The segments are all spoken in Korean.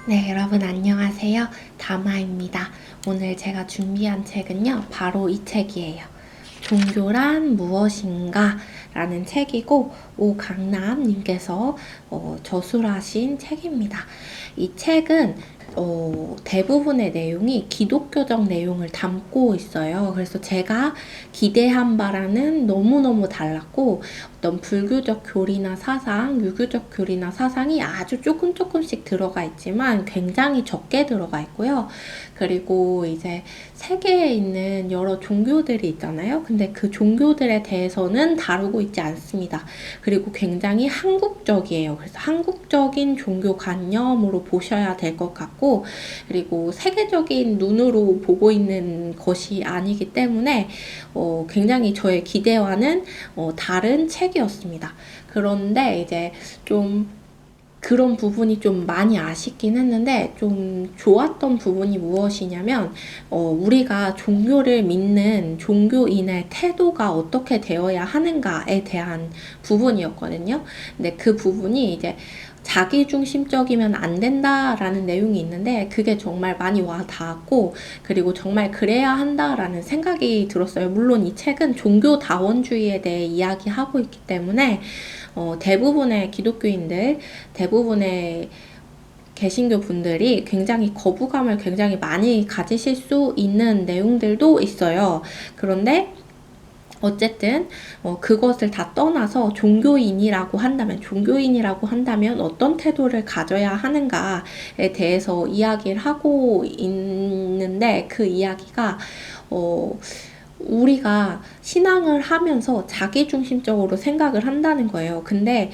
네, 여러분 안녕하세요. 다마입니다. 오늘 제가 준비한 책은요, 바로 이 책이에요. 종교란 무엇인가? 라는 책이고, 오강남님께서 저술하신 책입니다. 이 책은 대부분의 내용이 기독교적 내용을 담고 있어요. 그래서 제가 기대한 바라는 너무너무 달랐고, 어떤 불교적 교리나 사상, 유교적 교리나 사상이 아주 조금씩 들어가 있지만 굉장히 적게 들어가 있고요. 그리고 이제 세계에 있는 여러 종교들이 있잖아요. 근데 그 종교들에 대해서는 다루고 있지 않습니다. 그리고 굉장히 한국적이에요. 그래서 한국적인 종교관념으로 보셔야 될 것 같고, 그리고 세계적인 눈으로 보고 있는 것이 아니기 때문에 굉장히 저의 기대와는 다른 책이었습니다. 그런데 이제 좀 그런 부분이 좀 많이 아쉽긴 했는데, 좀 좋았던 부분이 무엇이냐면 우리가 종교를 믿는 종교인의 태도가 어떻게 되어야 하는가에 대한 부분이었거든요. 근데 그 부분이 이제 자기중심적이면 안 된다라는 내용이 있는데, 그게 정말 많이 와 닿았고, 그리고 정말 그래야 한다라는 생각이 들었어요. 물론 이 책은 종교다원주의에 대해 이야기하고 있기 때문에 대부분의 기독교인들, 대부분의 개신교 분들이 굉장히 거부감을 굉장히 많이 가지실 수 있는 내용들도 있어요. 그런데 어쨌든 그것을 다 떠나서 종교인이라고 한다면 어떤 태도를 가져야 하는가에 대해서 이야기를 하고 있는데, 그 이야기가 우리가 신앙을 하면서 자기중심적으로 생각을 한다는 거예요. 근데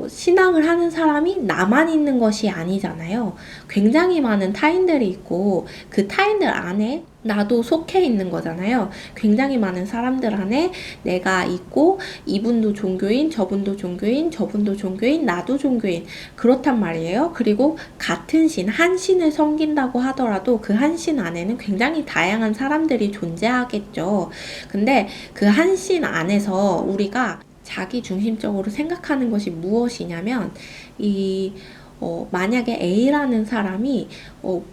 신앙을 하는 사람이 나만 있는 것이 아니잖아요. 굉장히 많은 타인들이 있고, 그 타인들 안에 나도 속해 있는 거잖아요. 굉장히 많은 사람들 안에 내가 있고, 이분도 종교인, 저분도 종교인, 저분도 종교인, 나도 종교인, 그렇단 말이에요. 그리고 같은 신, 한 신을 섬긴다고 하더라도 그 한 신 안에는 굉장히 다양한 사람들이 존재하겠죠. 근데 그 한 신 안에서 우리가 자기 중심적으로 생각하는 것이 무엇이냐면, 만약에 A라는 사람이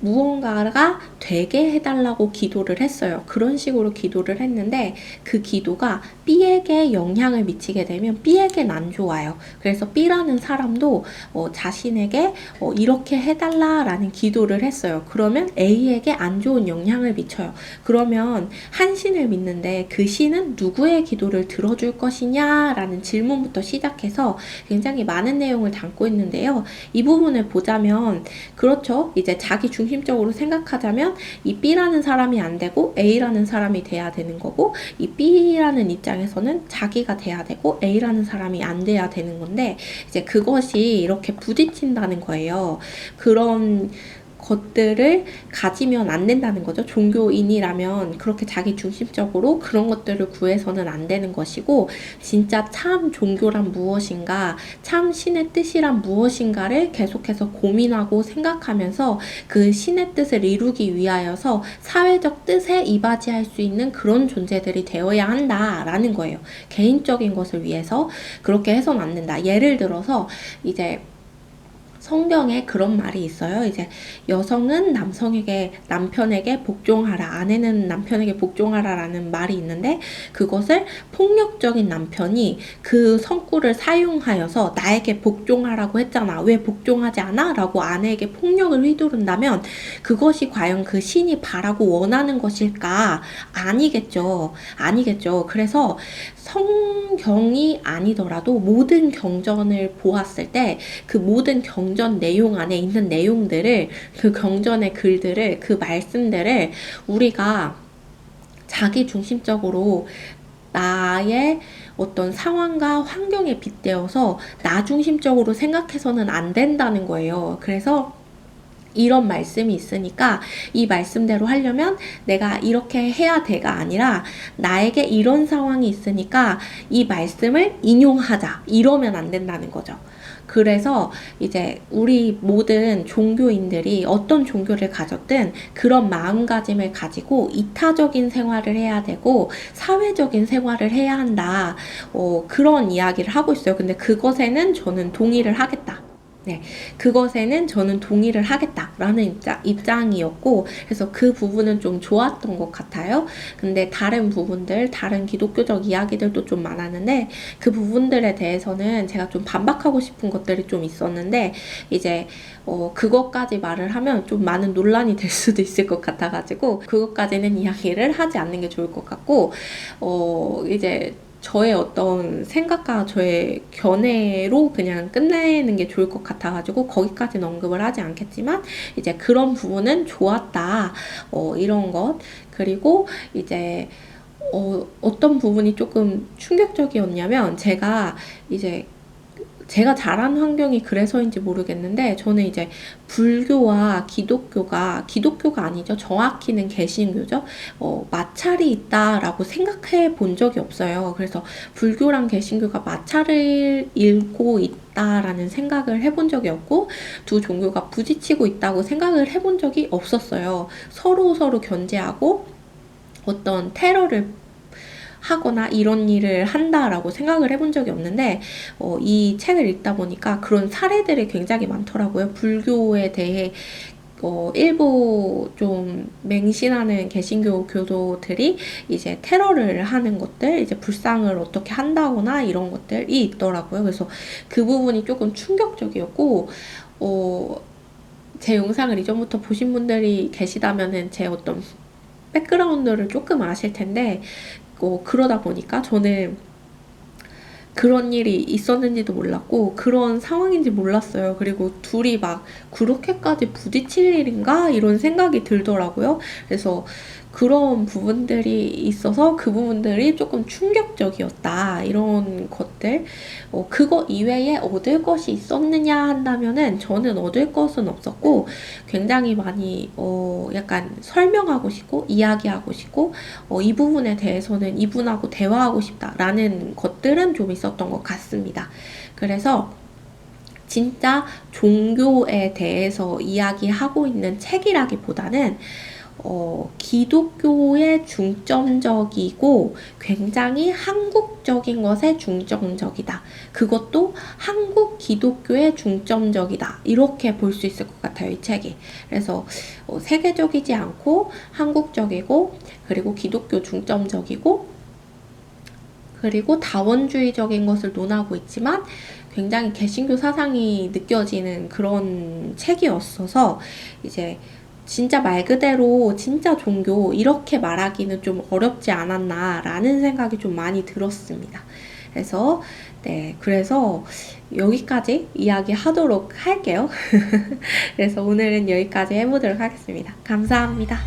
무언가가 되게 해달라고 기도를 했어요. 그런 식으로 기도를 했는데, 그 기도가 B에게 영향을 미치게 되면 B에게는 안 좋아요. 그래서 B라는 사람도 자신에게 이렇게 해달라라는 기도를 했어요. 그러면 A에게 안 좋은 영향을 미쳐요. 그러면 한 신을 믿는데 그 신은 누구의 기도를 들어줄 것이냐라는 질문부터 시작해서 굉장히 많은 내용을 담고 있는데요. 이 부분을 보자면, 그렇죠. 이제 자기 중심적으로 생각하자면 이 B라는 사람이 안 되고 A라는 사람이 돼야 되는 거고, 이 B라는 입장에서는 자기가 돼야 되고 A라는 사람이 안 돼야 되는 건데, 이제 그것이 이렇게 부딪힌다는 거예요. 그런 것들을 가지면 안 된다는 거죠. 종교인이라면 그렇게 자기 중심적으로 그런 것들을 구해서는 안 되는 것이고, 진짜 참 종교란 무엇인가, 참 신의 뜻이란 무엇인가를 계속해서 고민하고 생각하면서 그 신의 뜻을 이루기 위하여서 사회적 뜻에 이바지할 수 있는 그런 존재들이 되어야 한다라는 거예요. 개인적인 것을 위해서 그렇게 해서는 안 된다. 예를 들어서 이제 성경에 그런 말이 있어요. 이제 여성은 남편에게 복종하라, 아내는 남편에게 복종하라라는 말이 있는데, 그것을 폭력적인 남편이 그 성구를 사용하여서 나에게 복종하라고 했잖아, 왜 복종하지 않아? 라고 아내에게 폭력을 휘두른다면 그것이 과연 그 신이 바라고 원하는 것일까? 아니겠죠. 아니겠죠. 그래서 성경이 아니더라도 모든 경전을 보았을 때 그 모든 경전 내용 안에 있는 내용들을, 그 경전의 글들을, 그 말씀들을 우리가 자기 중심적으로 나의 어떤 상황과 환경에 빗대어서 나 중심적으로 생각해서는 안 된다는 거예요. 그래서 이런 말씀이 있으니까 이 말씀대로 하려면 내가 이렇게 해야 돼가 아니라, 나에게 이런 상황이 있으니까 이 말씀을 인용하자, 이러면 안 된다는 거죠. 그래서 이제 우리 모든 종교인들이 어떤 종교를 가졌든 그런 마음가짐을 가지고 이타적인 생활을 해야 되고 사회적인 생활을 해야 한다. 그런 이야기를 하고 있어요. 근데 그것에는 저는 동의를 하겠다. 네, 그것에는 저는 동의를 하겠다라는 입장이었고, 그래서 그 부분은 좀 좋았던 것 같아요. 근데 다른 부분들, 다른 기독교적 이야기들도 좀 많았는데, 그 부분들에 대해서는 제가 좀 반박하고 싶은 것들이 좀 있었는데, 이제, 그것까지 말을 하면 좀 많은 논란이 될 수도 있을 것 같아가지고, 그것까지는 이야기를 하지 않는 게 좋을 것 같고, 이제, 저의 어떤 생각과 저의 견해로 그냥 끝내는 게 좋을 것 같아가지고 거기까지는 언급을 하지 않겠지만 이제 그런 부분은 좋았다. 이런 것. 그리고 이제 어떤 부분이 조금 충격적이었냐면 이제 제가 자란 환경이 그래서인지 모르겠는데 저는 이제 불교와 기독교가 아니죠. 정확히는 개신교죠. 마찰이 있다라고 생각해 본 적이 없어요. 그래서 불교랑 개신교가 마찰을 잇고 있다라는 생각을 해본 적이 없고 두 종교가 부딪히고 있다고 생각을 해본 적이 없었어요. 서로 견제하고 어떤 테러를 하거나 이런 일을 한다라고 생각을 해본 적이 없는데 이 책을 읽다 보니까 그런 사례들이 굉장히 많더라고요. 불교에 대해 일부 좀 맹신하는 개신교 교도들이 이제 테러를 하는 것들, 이제 불상을 어떻게 한다거나 이런 것들이 있더라고요. 그래서 그 부분이 조금 충격적이었고, 제 영상을 이전부터 보신 분들이 계시다면은 제 어떤 백그라운드를 조금 아실 텐데, 그러다 보니까 저는 그런 일이 있었는지도 몰랐고 그런 상황인지 몰랐어요. 그리고 둘이 막 그렇게까지 부딪힐 일인가? 이런 생각이 들더라고요. 그래서 그런 부분들이 있어서 그 부분들이 조금 충격적이었다. 이런 것들. 그거 이외에 얻을 것이 있었느냐 한다면은 저는 얻을 것은 없었고 굉장히 많이 약간 설명하고 싶고 이야기하고 싶고 이 부분에 대해서는 이분하고 대화하고 싶다라는 것들은 좀 있었던 것 같습니다. 그래서 진짜 종교에 대해서 이야기하고 있는 책이라기보다는 기독교에 중점적이고 굉장히 한국적인 것에 중점적이다. 그것도 한국 기독교에 중점적이다. 이렇게 볼 수 있을 것 같아요, 이 책이. 그래서 세계적이지 않고 한국적이고 그리고 기독교 중점적이고 그리고 다원주의적인 것을 논하고 있지만 굉장히 개신교 사상이 느껴지는 그런 책이었어서 이제 진짜 말 그대로 진짜 종교 이렇게 말하기는 좀 어렵지 않았나라는 생각이 좀 많이 들었습니다. 그래서 여기까지 이야기하도록 할게요. 그래서 오늘은 여기까지 해보도록 하겠습니다. 감사합니다.